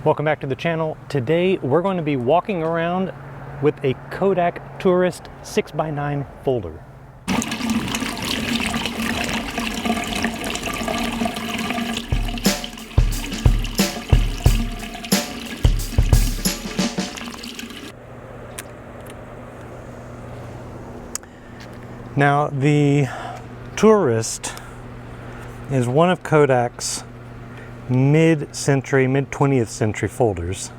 Welcome back to the channel. Today we're going to be walking around with a Kodak Tourist 6x9 folder. Now the Tourist is one of Kodak's mid-century, mid-20th century folders.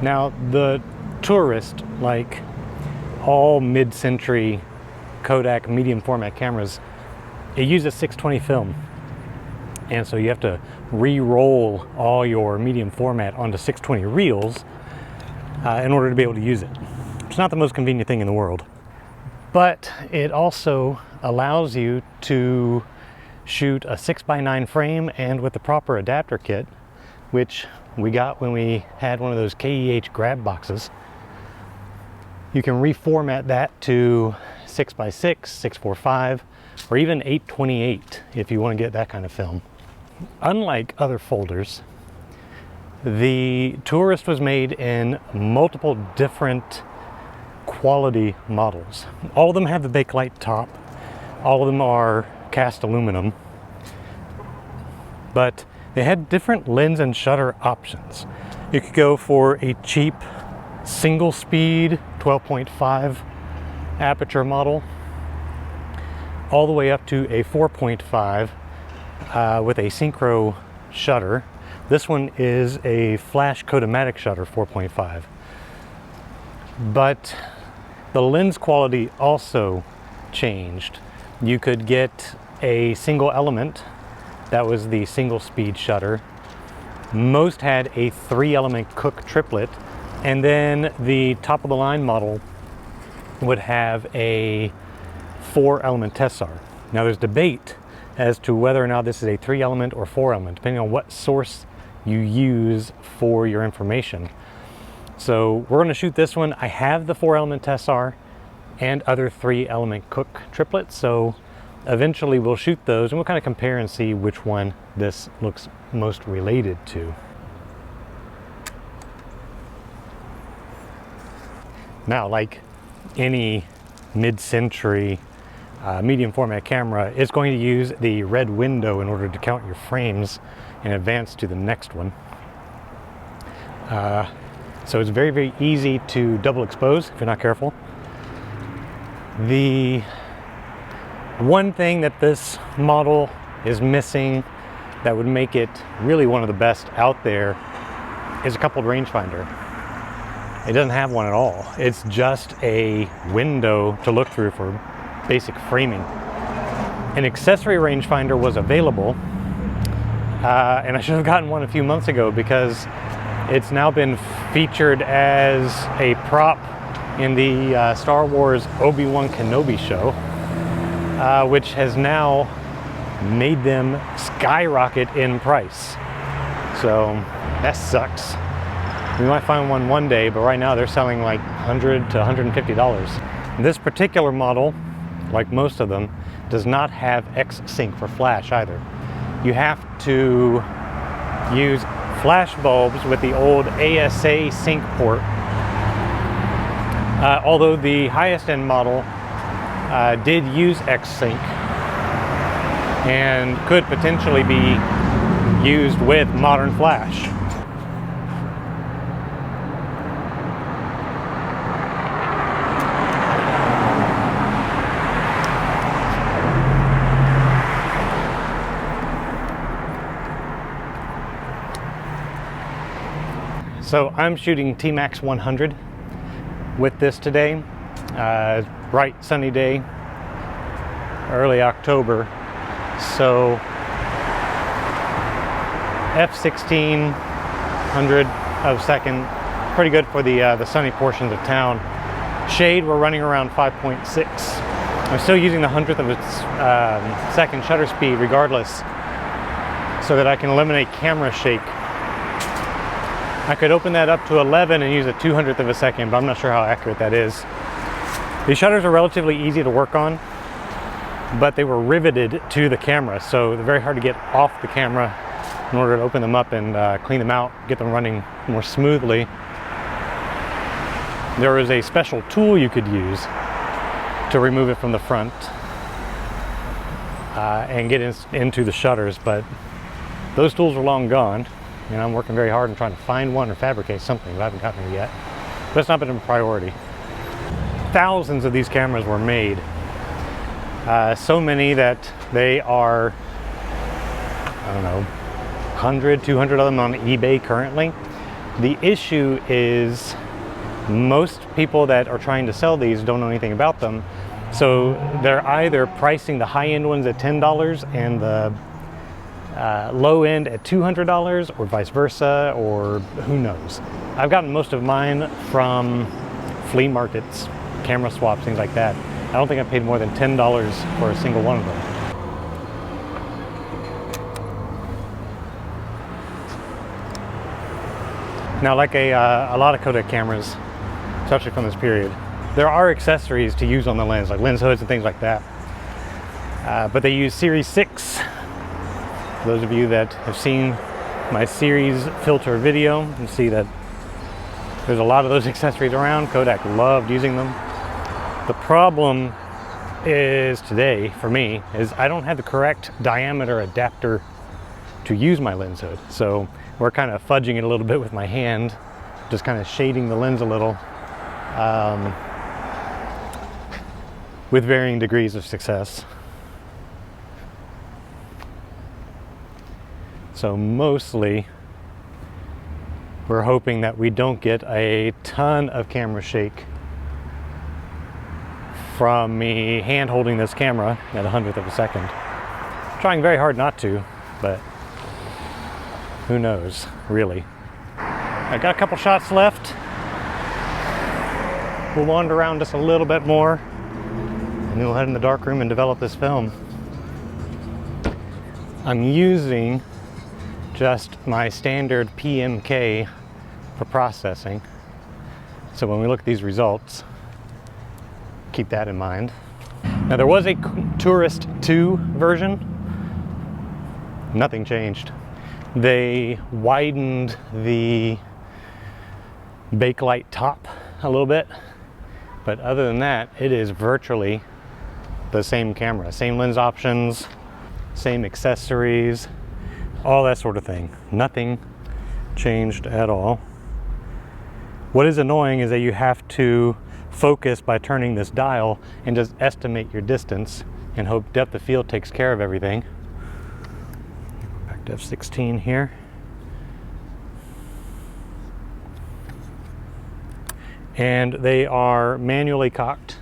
Now the Tourist, like all mid-century Kodak medium format cameras, it uses 620 film, and so you have to re-roll all your medium format onto 620 reels in order to be able to use it. It's not the most convenient thing in the world, but it also allows you to shoot a 6x9 frame, and with the proper adapter kit, which we got when we had one of those KEH grab boxes, you can reformat that to 6x6, 645, or even 828 if you want to get that kind of film. Unlike other folders, the Tourist was made in multiple different quality models. All of them have the Bakelite top. All of them are cast aluminum, but they had different lens and shutter options. You could go for a cheap single speed 12.5 aperture model, all the way up to a 4.5 with a synchro shutter. This one is a flash Kodamatic shutter 4.5, but the lens quality also changed. You could get a single element, that was the single speed shutter. Most had a 3-element Cooke triplet, and then the top of the line model would have a 4-element Tessar. Now there's debate as to whether or not this is a 3-element or 4-element, depending on what source you use for your information. So we're going to shoot this one. I have the 4-element Tessar and other 3-element Cooke triplets, so eventually we'll shoot those and we'll kind of compare and see which one this looks most related to. Now, like any mid-century medium format camera, it's going to use the red window in order to count your frames and advance to the next one. So it's very, very easy to double expose if you're not careful. The one thing that this model is missing that would make it really one of the best out there is a coupled rangefinder. It doesn't have one at all. It's just a window to look through for basic framing. An accessory rangefinder was available, and I should have gotten one a few months ago because it's now been featured as a prop in the Star Wars Obi-Wan Kenobi show, which has now made them skyrocket in price. So that sucks. We might find one day, but right now they're selling like $100 to $150. This particular model, like most of them, does not have X-Sync for flash either. You have to use flash bulbs with the old ASA sync port. Although the highest end model did use X-Sync and could potentially be used with modern flash. So I'm shooting Tmax 100 with this today. Bright sunny day, early October. So f/1600 of second, pretty good for the sunny portions of town. Shade, we're running around 5.6. I'm still using the 100th of its second shutter speed regardless, so that I can eliminate camera shake. I could open that up to 11 and use a 200th of a second, but I'm not sure how accurate that is. These shutters are relatively easy to work on, but they were riveted to the camera, so they're very hard to get off the camera in order to open them up and clean them out, get them running more smoothly. There is a special tool you could use to remove it from the front and get into the shutters, but those tools are long gone, and I'm working very hard on trying to find one or fabricate something, but I haven't gotten it yet. But it's not been a priority. Thousands of these cameras were made, so many that they are, I don't know, 100, 200 of them on eBay currently. The issue is most people that are trying to sell these don't know anything about them, so they're either pricing the high-end ones at $10 and the low end at $200, or vice versa, or who knows. I've gotten most of mine from flea markets, camera swaps, things like that. I don't think I paid more than $10 for a single one of them. Now, like a lot of Kodak cameras, especially from this period, there are accessories to use on the lens, like lens hoods and things like that. But they use Series 6. For those of you that have seen my series filter video, you see that there's a lot of those accessories around. Kodak loved using them. The problem is today, for me, is I don't have the correct diameter adapter to use my lens hood. So we're kind of fudging it a little bit with my hand, just kind of shading the lens a little, with varying degrees of success. So mostly we're hoping that we don't get a ton of camera shake from me hand holding this camera at 100th of a second. I'm trying very hard not to, but who knows, really. I got a couple shots left. We'll wander around just a little bit more, and then we'll head in the dark room and develop this film. I'm using just my standard PMK for processing. So when we look at these results, keep that in mind. Now, there was a Tourist 2 version. Nothing changed. They widened the bakelite top a little bit, but other than that, it is virtually the same camera. Same lens options, same accessories, all that sort of thing. Nothing changed at all. What is annoying is that you have to focus by turning this dial and just estimate your distance and hope depth of field takes care of everything. Back to f16 here. And they are manually cocked.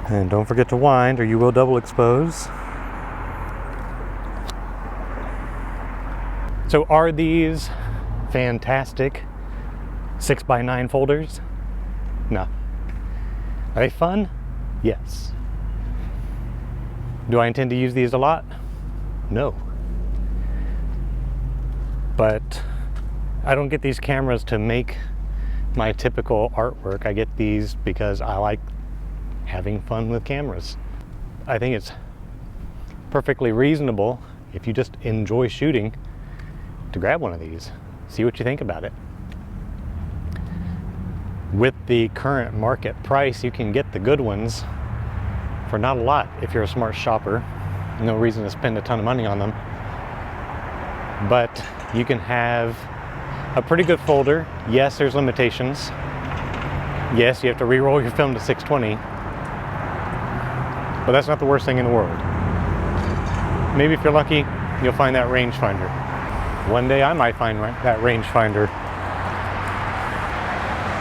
And don't forget to wind or you will double expose. So are these fantastic 6x9 folders? No. Are they fun? Yes. Do I intend to use these a lot? No. But I don't get these cameras to make my typical artwork. I get these because I like having fun with cameras. I think it's perfectly reasonable, if you just enjoy shooting, to grab one of these. See what you think about it. With the current market price, you can get the good ones for not a lot if you're a smart shopper. No reason to spend a ton of money on them. But you can have a pretty good folder. Yes, there's limitations. Yes, you have to re-roll your film to 620. But that's not the worst thing in the world. Maybe if you're lucky, you'll find that rangefinder. One day I might find that rangefinder.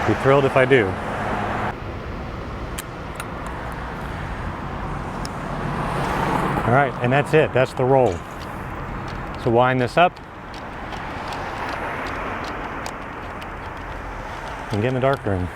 Be thrilled if I do. All right, and that's it. That's the roll. So wind this up and get in the dark room.